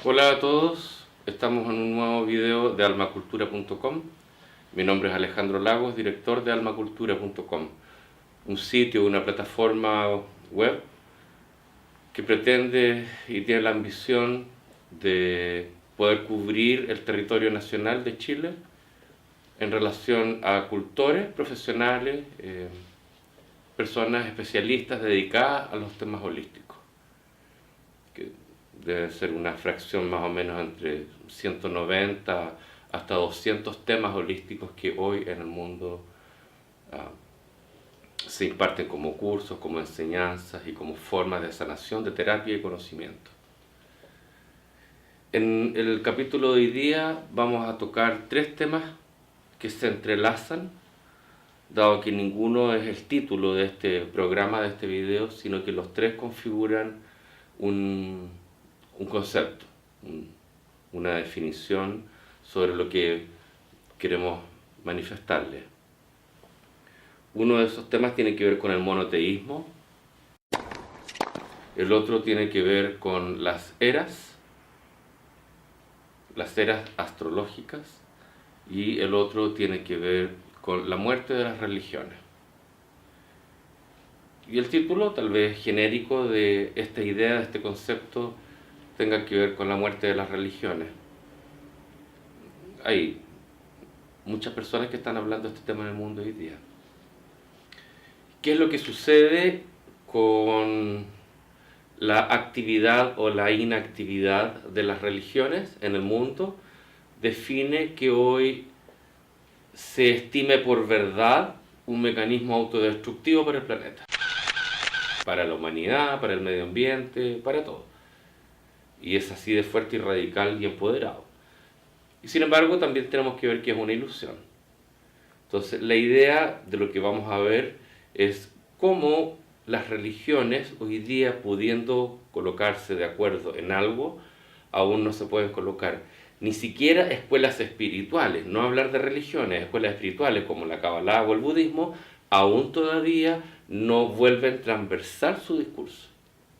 Hola a todos, estamos en un nuevo video de almacultura.com. Mi nombre es Alejandro Lagos, director de almacultura.com, un sitio, una plataforma web que pretende y tiene la ambición de poder cubrir el territorio nacional de Chile en relación a cultores, profesionales, personas especialistas dedicadas a los temas holísticos, que debe ser una fracción más o menos entre 190 hasta 200 temas holísticos que hoy en el mundo uh, se imparten como cursos, como enseñanzas y como formas de sanación, de terapia y conocimiento. En el capítulo de hoy día vamos a tocar tres temas que se entrelazan, dado que ninguno es el título de este programa, de este video, sino que los tres configuran un concepto, una definición sobre lo que queremos manifestarles. Uno de esos temas tiene que ver con el monoteísmo, el otro tiene que ver con las eras astrológicas, y el otro tiene que ver con la muerte de las religiones. Y el título, tal vez genérico, de esta idea, de este concepto, tenga que ver con la muerte de las religiones. Hay muchas personas que están hablando de este tema en el mundo hoy día. ¿Qué es lo que sucede con la actividad o la inactividad de las religiones en el mundo? Define que hoy se estime por verdad un mecanismo autodestructivo para el planeta, para la humanidad, para el medio ambiente, para todo. Y es así de fuerte y radical y empoderado. Y sin embargo también tenemos que ver que es una ilusión. Entonces la idea de lo que vamos a ver es cómo las religiones hoy día, pudiendo colocarse de acuerdo en algo, aún no se pueden colocar. Ni siquiera escuelas espirituales, no hablar de religiones, escuelas espirituales como la Kabbalah o el budismo, aún todavía no vuelven transversal su discurso,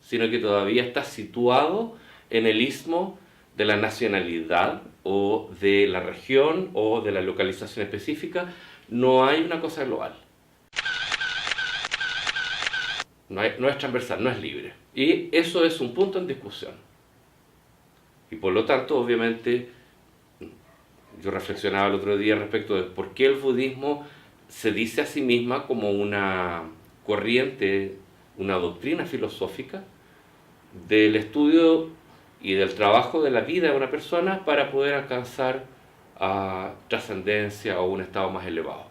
sino que todavía está situado en el istmo de la nacionalidad o de la región o de la localización específica. No hay una cosa global. No es transversal, no es libre. Y eso es un punto en discusión. Y por lo tanto, obviamente, yo reflexionaba el otro día respecto de por qué el budismo se dice a sí misma como una corriente, una doctrina filosófica del estudio y del trabajo de la vida de una persona para poder alcanzar a trascendencia o un estado más elevado,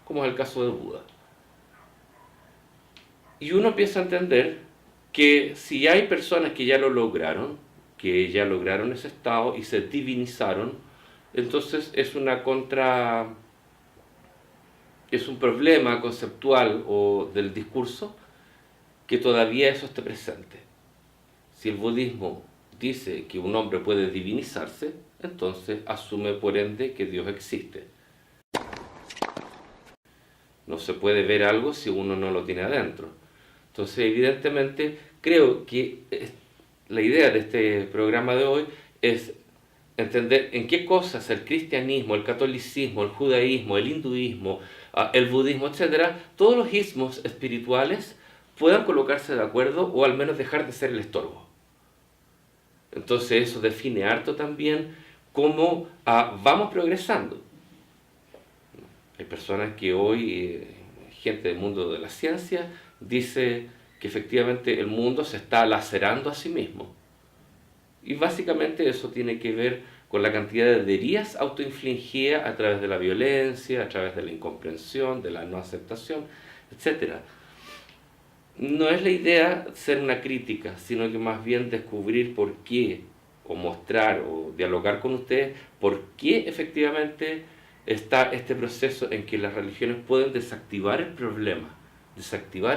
como es el caso de Buda. Y uno empieza a entender que si hay personas que ya lo lograron, que ya lograron ese estado y se divinizaron, entonces es un problema conceptual o del discurso que todavía eso esté presente. Si el budismo dice que un hombre puede divinizarse, entonces asume por ende que Dios existe. No se puede ver algo si uno no lo tiene adentro. Entonces, evidentemente, creo que la idea de este programa de hoy es entender en qué cosas el cristianismo, el catolicismo, el judaísmo, el hinduismo, el budismo, etcétera, todos los ismos espirituales puedan colocarse de acuerdo o al menos dejar de ser el estorbo. Entonces eso define harto también cómo vamos progresando. Hay personas que hoy, gente del mundo de la ciencia, dice que efectivamente el mundo se está lacerando a sí mismo. Y básicamente eso tiene que ver con la cantidad de heridas autoinfligidas a través de la violencia, a través de la incomprensión, de la no aceptación, etc. No es la idea ser una crítica, sino que más bien descubrir por qué, o mostrar o dialogar con ustedes por qué efectivamente está este proceso en que las religiones pueden desactivar el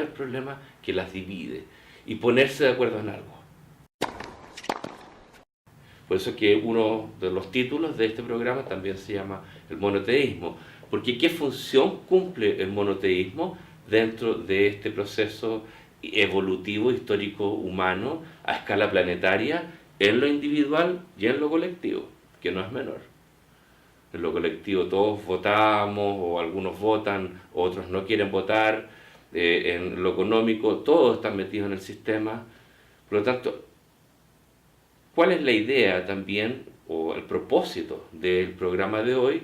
problema que las divide y ponerse de acuerdo en algo. Por eso que uno de los títulos de este programa también se llama el monoteísmo, porque ¿qué función cumple el monoteísmo dentro de este proceso evolutivo, histórico, humano, a escala planetaria, en lo individual y en lo colectivo, que no es menor. En lo colectivo todos votamos, o algunos votan, otros no quieren votar. En lo económico todos están metidos en el sistema. Por lo tanto, ¿cuál es la idea también, o el propósito del programa de hoy?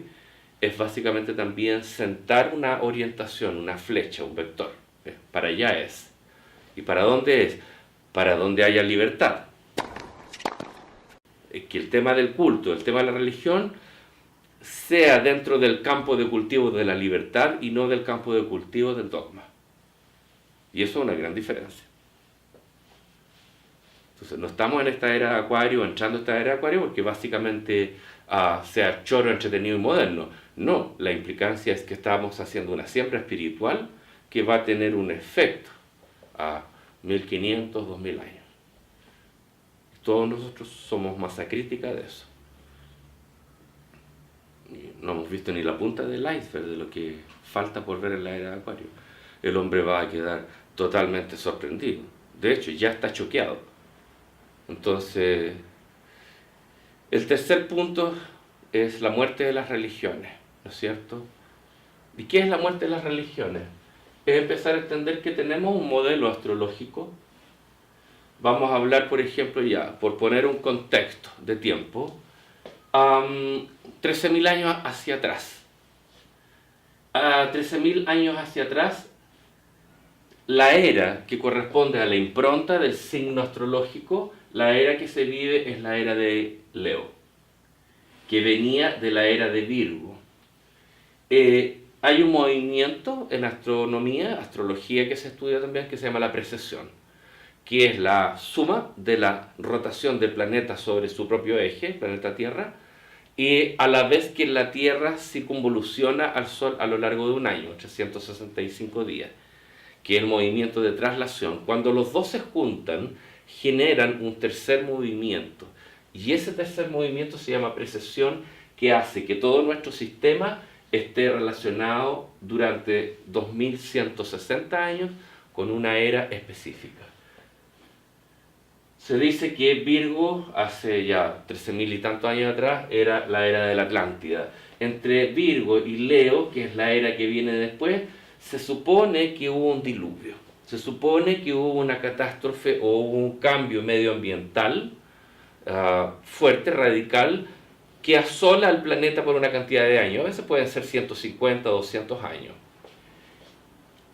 Es básicamente también sentar una orientación, una flecha, un vector. Para allá es. ¿Y para dónde es? Para donde haya libertad. Que el tema del culto, el tema de la religión, sea dentro del campo de cultivo de la libertad y no del campo de cultivo del dogma. Y eso es una gran diferencia. Entonces, no estamos en esta era de Acuario, entrando a esta era de Acuario, porque básicamente sea choro, entretenido y moderno. No, la implicancia es que estamos haciendo una siembra espiritual que va a tener un efecto a 1500, 2000 años. Todos nosotros somos masa crítica de eso. Y no hemos visto ni la punta del iceberg de lo que falta por ver en la era de Acuario. El hombre va a quedar totalmente sorprendido. De hecho, ya está choqueado. Entonces, el tercer punto es la muerte de las religiones, ¿no es cierto? ¿Y qué es la muerte de las religiones? Es empezar a entender que tenemos un modelo astrológico. Vamos a hablar, por ejemplo, ya, por poner un contexto de tiempo, 13.000 años hacia atrás. 13.000 años hacia atrás, la era que corresponde a la impronta del signo astrológico, la era que se vive es la era de Leo, que venía de la era de Virgo. Hay un movimiento en astronomía, astrología que se estudia también, que se llama la precesión, que es la suma de la rotación del planeta sobre su propio eje, el planeta Tierra, y a la vez que la Tierra circunvoluciona al Sol a lo largo de un año, 365 días, que es el movimiento de traslación. Cuando los dos se juntan, generan un tercer movimiento, y ese tercer movimiento se llama precesión, que hace que todo nuestro sistema esté relacionado durante 2160 años con una era específica. Se dice que Virgo, hace ya 13.000 y tantos años atrás, era la era de la Atlántida. Entre Virgo y Leo, que es la era que viene después, se supone que hubo un diluvio. Se supone que hubo una catástrofe o un cambio medioambiental fuerte, radical, que asola al planeta por una cantidad de años. A veces pueden ser 150, 200 años.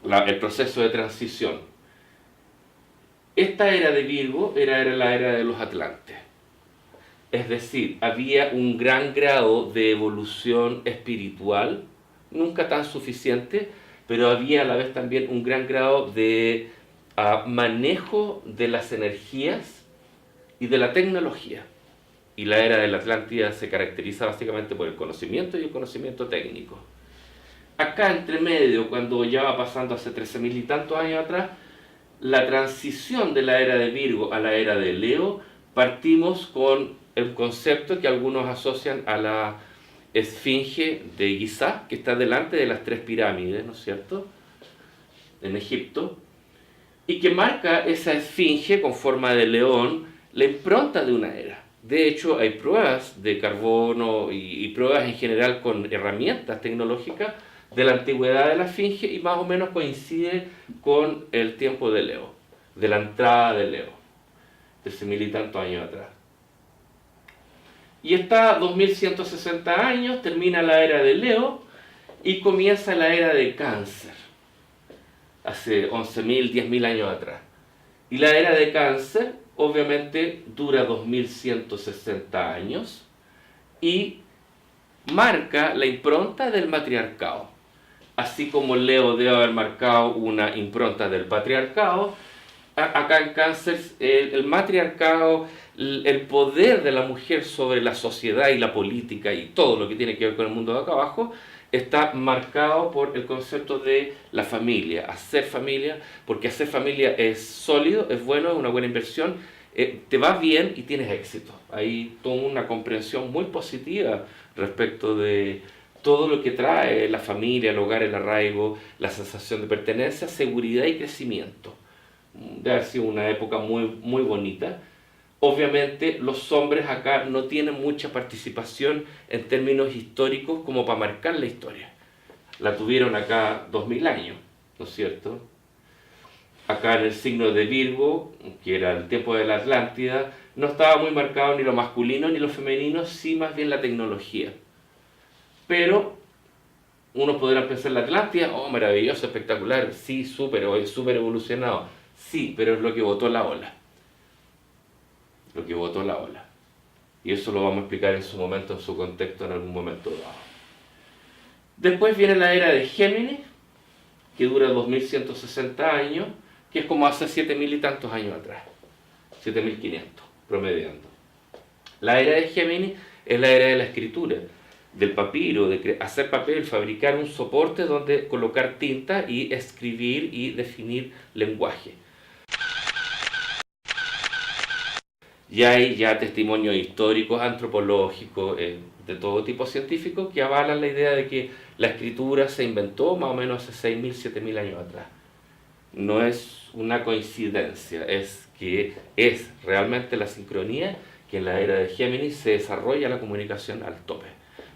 El proceso de transición. Esta era de Virgo era la era de los Atlantes. Es decir, había un gran grado de evolución espiritual, nunca tan suficiente, pero había a la vez también un gran grado de manejo de las energías y de la tecnología. Y la era de la Atlántida se caracteriza básicamente por el conocimiento y el conocimiento técnico. Acá entre medio, cuando ya va pasando hace 13.000 y tantos años atrás, la transición de la era de Virgo a la era de Leo, partimos con el concepto que algunos asocian a la esfinge de Giza, que está delante de las 3 pirámides, ¿no es cierto?, en Egipto, y que marca esa esfinge con forma de león, la impronta de una era. De hecho, hay pruebas de carbono y pruebas en general con herramientas tecnológicas de la antigüedad de la esfinge, y más o menos coincide con el tiempo de Leo, de la entrada de Leo, 13.000 y tantos años atrás. Y está 2160 años, termina la era de Leo y comienza la era de Cáncer, hace 11.000, 10.000 años atrás. Y la era de Cáncer obviamente dura 2160 años y marca la impronta del matriarcado. Así como Leo debe haber marcado una impronta del patriarcado, acá en Cáncer el matriarcado, el poder de la mujer sobre la sociedad y la política y todo lo que tiene que ver con el mundo de acá abajo, está marcado por el concepto de la familia, hacer familia, porque hacer familia es sólido, es bueno, es una buena inversión, te va bien y tienes éxito. Hay toda una comprensión muy positiva respecto de todo lo que trae la familia, el hogar, el arraigo, la sensación de pertenencia, seguridad y crecimiento. Debe haber sido una época muy, muy bonita, obviamente los hombres acá no tienen mucha participación en términos históricos como para marcar la historia. La tuvieron acá 2000 años, ¿no es cierto? Acá en el signo de Virgo, que era el tiempo de la Atlántida, no estaba muy marcado ni lo masculino ni lo femenino, sí más bien la tecnología. Pero uno podrá pensar la Atlántida, oh, maravilloso, espectacular, sí, súper evolucionado. Sí, pero es lo que botó la ola. Lo que botó la ola. Y eso lo vamos a explicar en su momento, en su contexto, en algún momento dado. Después viene la era de Géminis, que dura 2160 años, que es como hace 7000 y tantos años atrás. 7500, promediando. La era de Géminis es la era de la escritura, del papiro, de hacer papel, fabricar un soporte donde colocar tinta y escribir y definir lenguaje. Y hay ya testimonios históricos, antropológicos, de todo tipo científico que avalan la idea de que la escritura se inventó más o menos hace 6000, 7000 años atrás. No es una coincidencia, es que es realmente la sincronía que en la era de Géminis se desarrolla la comunicación al tope.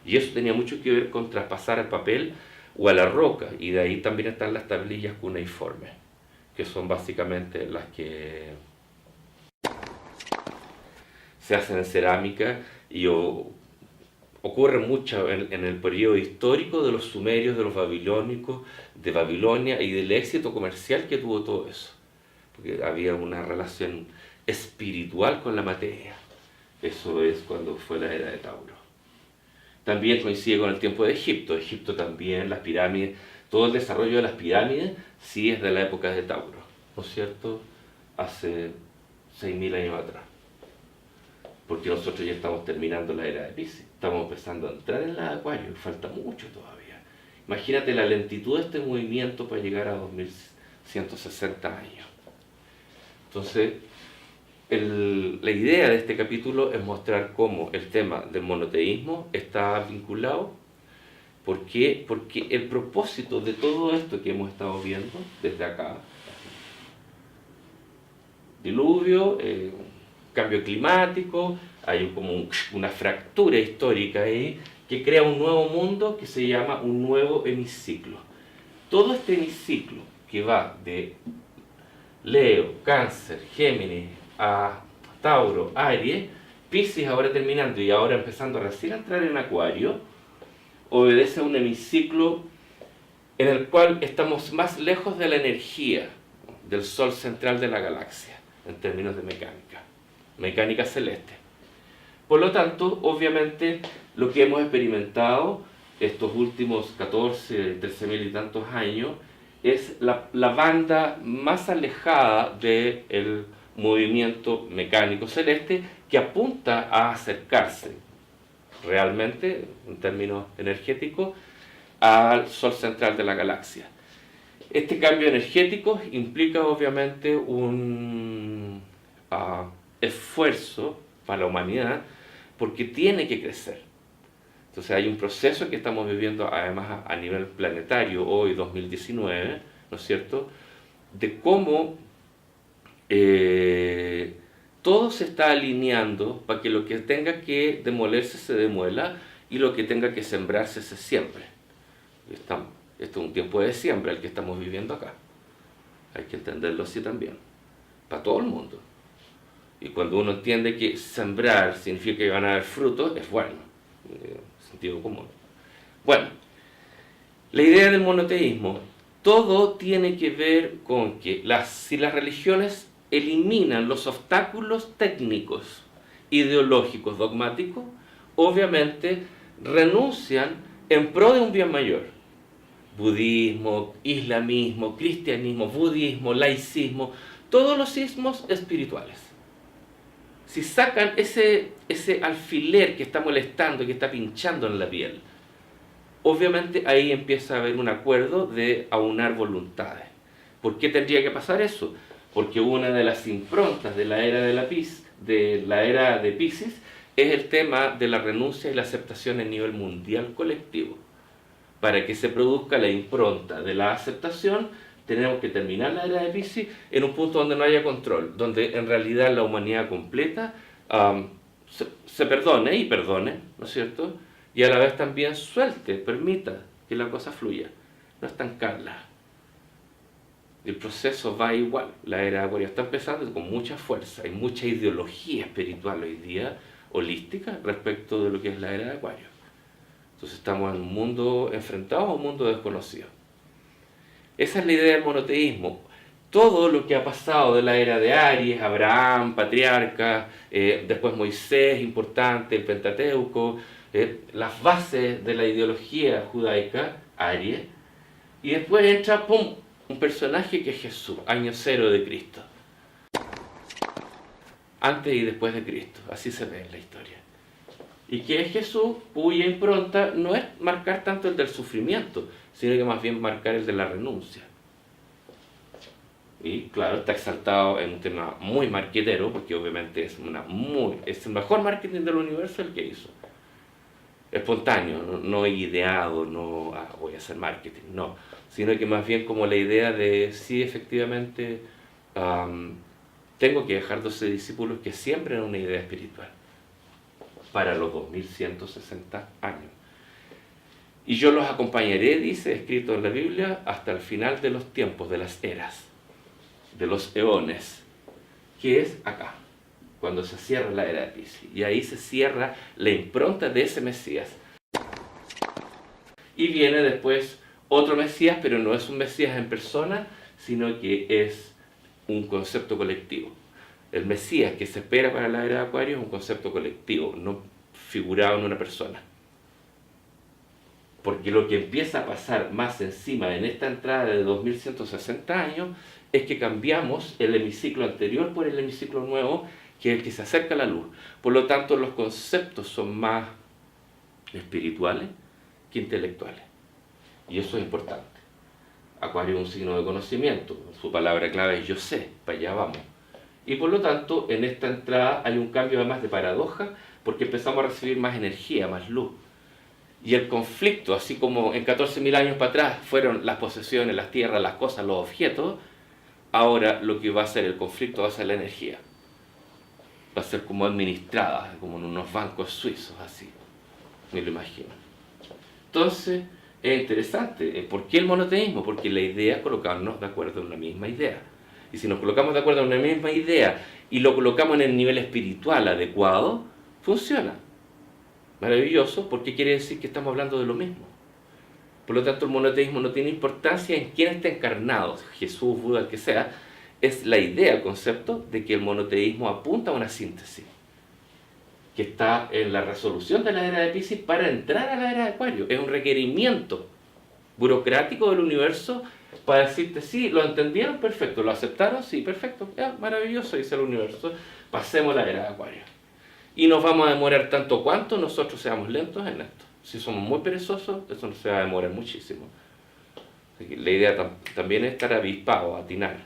Y eso tenía mucho que ver con traspasar al papel o a la roca, y de ahí también están las tablillas cuneiformes, que son básicamente las que se hacen en cerámica y ocurre mucho en el periodo histórico de los sumerios, de los babilónicos, de Babilonia y del éxito comercial que tuvo todo eso. Porque había una relación espiritual con la materia. Eso es cuando fue la era de Tauro. También coincide con el tiempo de Egipto. Egipto también, las pirámides, todo el desarrollo de las pirámides sí es de la época de Tauro, ¿no es cierto? Hace 6000 años atrás. Porque nosotros ya estamos terminando la era de Piscis, estamos empezando a entrar en la de Acuario, y falta mucho todavía. Imagínate la lentitud de este movimiento para llegar a 2160 años. Entonces, la idea de este capítulo es mostrar cómo el tema del monoteísmo está vinculado. ¿Por qué? Porque el propósito de todo esto que hemos estado viendo desde acá, diluvio, cambio climático, hay como una fractura histórica ahí que crea un nuevo mundo que se llama un nuevo hemiciclo. Todo este hemiciclo que va de Leo, Cáncer, Géminis, a Tauro, Aries, Piscis ahora terminando y ahora empezando a recién entrar en Acuario, obedece a un hemiciclo en el cual estamos más lejos de la energía del Sol central de la galaxia, en términos de mecánica celeste. Por lo tanto, obviamente, lo que hemos experimentado estos últimos 14, 13.000 y tantos años es la banda más alejada del movimiento mecánico celeste que apunta a acercarse realmente, en términos energéticos, al Sol central de la galaxia. Este cambio energético implica obviamente un esfuerzo para la humanidad porque tiene que crecer. Entonces hay un proceso que estamos viviendo además a nivel planetario hoy 2019, ¿no es cierto?, de cómo todo se está alineando para que lo que tenga que demolerse se demuela y lo que tenga que sembrarse se siembre. Esto es un tiempo de siembra el que estamos viviendo acá. Hay que entenderlo así también, para todo el mundo. Y cuando uno entiende que sembrar significa que van a haber frutos, es bueno, sentido común. Bueno, la idea del monoteísmo, todo tiene que ver con que si las religiones eliminan los obstáculos técnicos, ideológicos, dogmáticos, obviamente renuncian en pro de un bien mayor. Budismo, islamismo, cristianismo, budismo, laicismo, todos los ismos espirituales. Si sacan ese alfiler que está molestando, que está pinchando en la piel, obviamente ahí empieza a haber un acuerdo de aunar voluntades. ¿Por qué tendría que pasar eso? Porque una de las improntas de la era de Piscis es el tema de la renuncia y la aceptación a nivel mundial colectivo. Para que se produzca la impronta de la aceptación, tenemos que terminar la era de Piscis en un punto donde no haya control, donde en realidad la humanidad completa se perdone y perdone, ¿no es cierto? Y a la vez también suelte, permita que la cosa fluya, no estancarla. El proceso va igual, la era de Acuario está empezando con mucha fuerza, hay mucha ideología espiritual hoy día, holística, respecto de lo que es la era de Acuario. Entonces estamos en un mundo enfrentado a un mundo desconocido. Esa es la idea del monoteísmo. Todo lo que ha pasado de la era de Aries, Abraham, patriarca, después Moisés, importante, el Pentateuco, las bases de la ideología judaica, Aries, y después entra, ¡pum!, un personaje que es Jesús, año cero de Cristo. Antes y después de Cristo, así se ve en la historia. Y que es Jesús, cuya impronta no es marcar tanto el del sufrimiento, sino que más bien marcar el de la renuncia. Y claro, está exaltado en un tema muy marquetero, porque obviamente es el mejor marketing del universo el que hizo. Espontáneo, no ideado, no voy a hacer marketing, no, sino que más bien como la idea de sí, efectivamente, tengo que dejar 12 discípulos que siembren una idea espiritual para los 2160 años. Y yo los acompañaré, dice, escrito en la Biblia, hasta el final de los tiempos, de las eras, de los eones, que es acá, cuando se cierra la era de Piscis. Y ahí se cierra la impronta de ese Mesías. Y viene después otro Mesías, pero no es un Mesías en persona, sino que es un concepto colectivo. El Mesías que se espera para la era de Acuario es un concepto colectivo, no figurado en una persona. Porque lo que empieza a pasar más encima en esta entrada de 2160 años es que cambiamos el hemiciclo anterior por el hemiciclo nuevo, que es el que se acerca a la luz. Por lo tanto, los conceptos son más espirituales que intelectuales. Y eso es importante. Acuario es un signo de conocimiento, su palabra clave es yo sé, para allá vamos. Y por lo tanto, en esta entrada hay un cambio además de paradoja, porque empezamos a recibir más energía, más luz. Y el conflicto, así como en 14.000 años para atrás fueron las posesiones, las tierras, las cosas, los objetos, ahora lo que va a ser el conflicto va a ser la energía. Va a ser como administrada, como en unos bancos suizos, así. Me lo imagino. Entonces, es interesante. ¿Por qué el monoteísmo? Porque la idea es colocarnos de acuerdo en una misma idea. Y si nos colocamos de acuerdo en una misma idea y lo colocamos en el nivel espiritual adecuado, funciona. Maravilloso, porque quiere decir que estamos hablando de lo mismo. Por lo tanto, el monoteísmo no tiene importancia en quién está encarnado, Jesús, Buda, el que sea. Es la idea, el concepto de que el monoteísmo apunta a una síntesis que está en la resolución de la era de Piscis para entrar a la era de Acuario. Es un requerimiento burocrático del universo para decirte, sí, lo entendieron, perfecto, lo aceptaron, sí, perfecto, ya, maravilloso, dice el universo, pasemos a la era de Acuario. Y nos vamos a demorar tanto cuanto nosotros seamos lentos en esto. Si somos muy perezosos, eso se va a demorar muchísimo. Así que la idea también es estar avispado, atinar.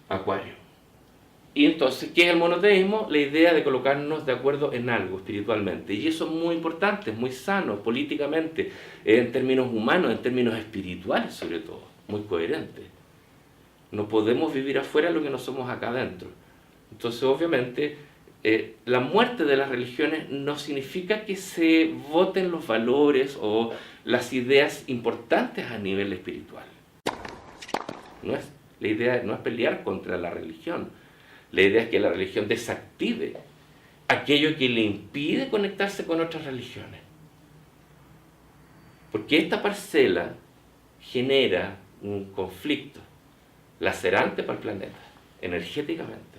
Acuario. Y entonces, ¿qué es el monoteísmo? La idea de colocarnos de acuerdo en algo espiritualmente. Y eso es muy importante, es muy sano políticamente, en términos humanos, en términos espirituales sobre todo, muy coherente. No podemos vivir afuera lo que no somos acá adentro. Entonces, obviamente, la muerte de las religiones no significa que se voten los valores o las ideas importantes a nivel espiritual. La idea no es pelear contra la religión. La idea es que la religión desactive aquello que le impide conectarse con otras religiones. Porque esta parcela genera un conflicto lacerante para el planeta, energéticamente.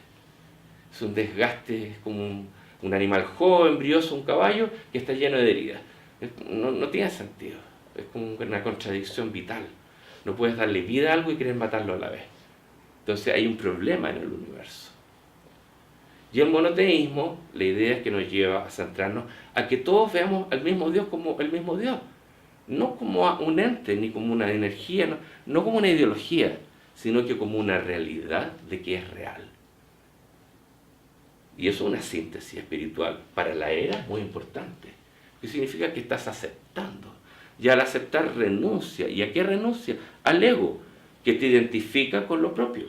Es un desgaste, es como un animal joven, brioso, un caballo que está lleno de heridas. No tiene sentido, es como una contradicción vital. No puedes darle vida a algo y querer matarlo a la vez. Entonces hay un problema en el universo. Y el monoteísmo, la idea es que nos lleva a centrarnos a que todos veamos al mismo Dios como el mismo Dios. No como un ente, ni como una energía, no como una ideología, sino que como una realidad de que es real. Y eso es una síntesis espiritual. Para la era es muy importante. Que significa que estás aceptando. Y al aceptar renuncia. ¿Y a qué renuncia? Al ego. que te identifica con lo propio.